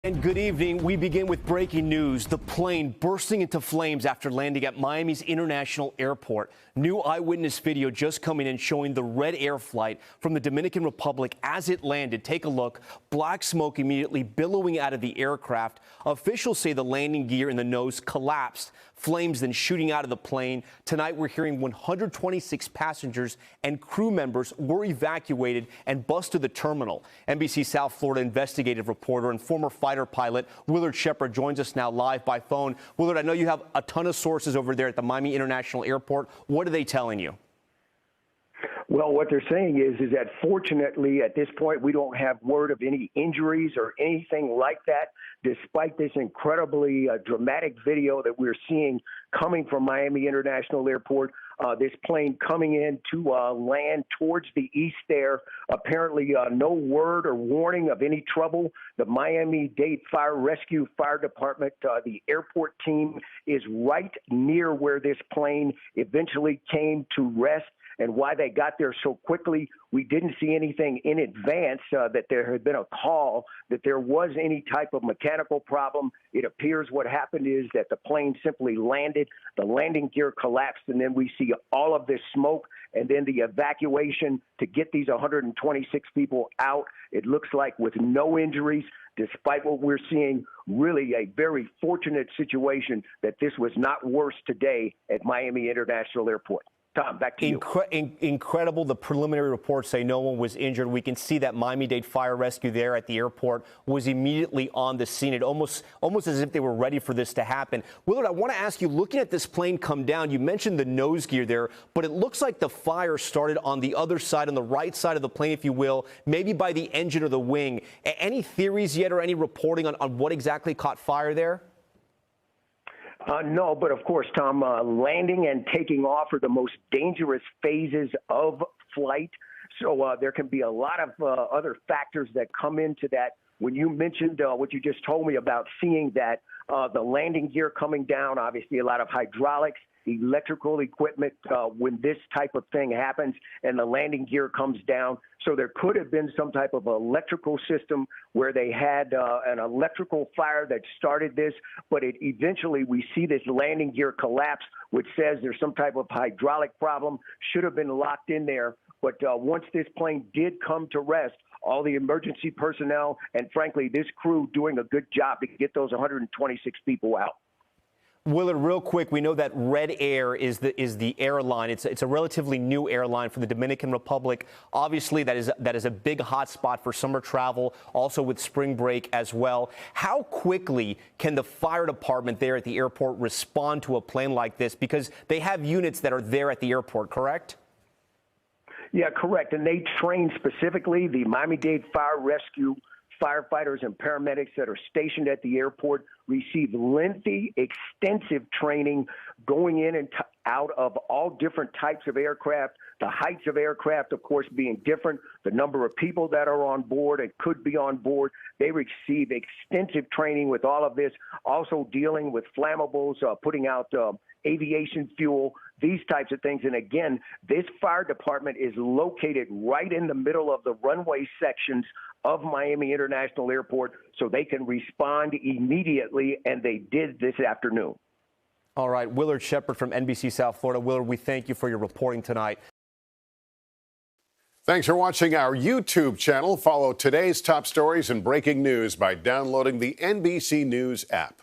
And good evening. We begin with breaking news. The plane bursting into flames after landing at Miami's International Airport. New eyewitness video just coming in showing the Red Air flight from the Dominican Republic as it landed. Take a look. Black smoke immediately billowing out of the aircraft. Officials say the landing gear in the nose collapsed. Flames then shooting out of the plane. Tonight, we're hearing 126 passengers and crew members were evacuated and bused to the terminal. NBC South Florida investigative reporter and former fighter pilot Willard Shepard joins us now live by phone. Willard, I know you have a ton of sources over there at the Miami International Airport. What are they telling you? Well, what they're saying is that fortunately at this point we don't have word of any injuries or anything like that, despite this incredibly dramatic video that we're seeing coming from Miami International Airport. This plane coming in to land towards the east there. Apparently no word or warning of any trouble. The Miami-Dade Fire Rescue Fire Department, the airport team is right near where this plane eventually came to rest. And why they got there so quickly, we didn't see anything in advance that there had been a call that there was any type of mechanical problem. It appears what happened is that the plane simply landed, the landing gear collapsed, and then we see all of this smoke and then the evacuation to get these 126 people out. It looks like with no injuries, despite what we're seeing, really a very fortunate situation that this was not worse today at Miami International Airport. Tom, back to you. Incredible. The preliminary reports say no one was injured. We can see that Miami-Dade Fire Rescue there at the airport was immediately on the scene. It almost as if they were ready for this to happen. Willard, I want to ask you, looking at this plane come down, you mentioned the nose gear there, but it looks like the fire started on the other side, on the right side of the plane, if you will, maybe by the engine or the wing. Any theories yet or any reporting on what exactly caught fire there? No, but of course, Tom, landing and taking off are the most dangerous phases of flight. So there can be a lot of other factors that come into that. When you mentioned what you just told me about seeing that the landing gear coming down, obviously a lot of hydraulics, electrical equipment when this type of thing happens and the landing gear comes down. So there could have been some type of electrical system where they had an electrical fire that started this, but it eventually we see this landing gear collapse, which says there's some type of hydraulic problem, should have been locked in there. But once this plane did come to rest, all the emergency personnel and frankly, this crew doing a good job to get those 126 people out. Willard, real quick, we know that Red Air is the airline. It's a relatively new airline from the Dominican Republic. Obviously, that is a big hotspot for summer travel, also with spring break as well. How quickly can the fire department there at the airport respond to a plane like this? Because they have units that are there at the airport, correct? Yeah, correct. And they train specifically the Miami-Dade Fire Rescue firefighters and paramedics that are stationed at the airport receive lengthy, extensive training going in and out of all different types of aircraft, the heights of aircraft, of course, being different, the number of people that are on board and could be on board. They receive extensive training with all of this, also dealing with flammables, putting out aviation fuel, these types of things. And again, this fire department is located right in the middle of the runway sections of Miami International Airport, so they can respond immediately, and they did this afternoon. All right, Willard Shepard from NBC South Florida. Willard, we thank you for your reporting tonight. Thanks for watching our YouTube channel. Follow today's top stories and breaking news by downloading the NBC News app.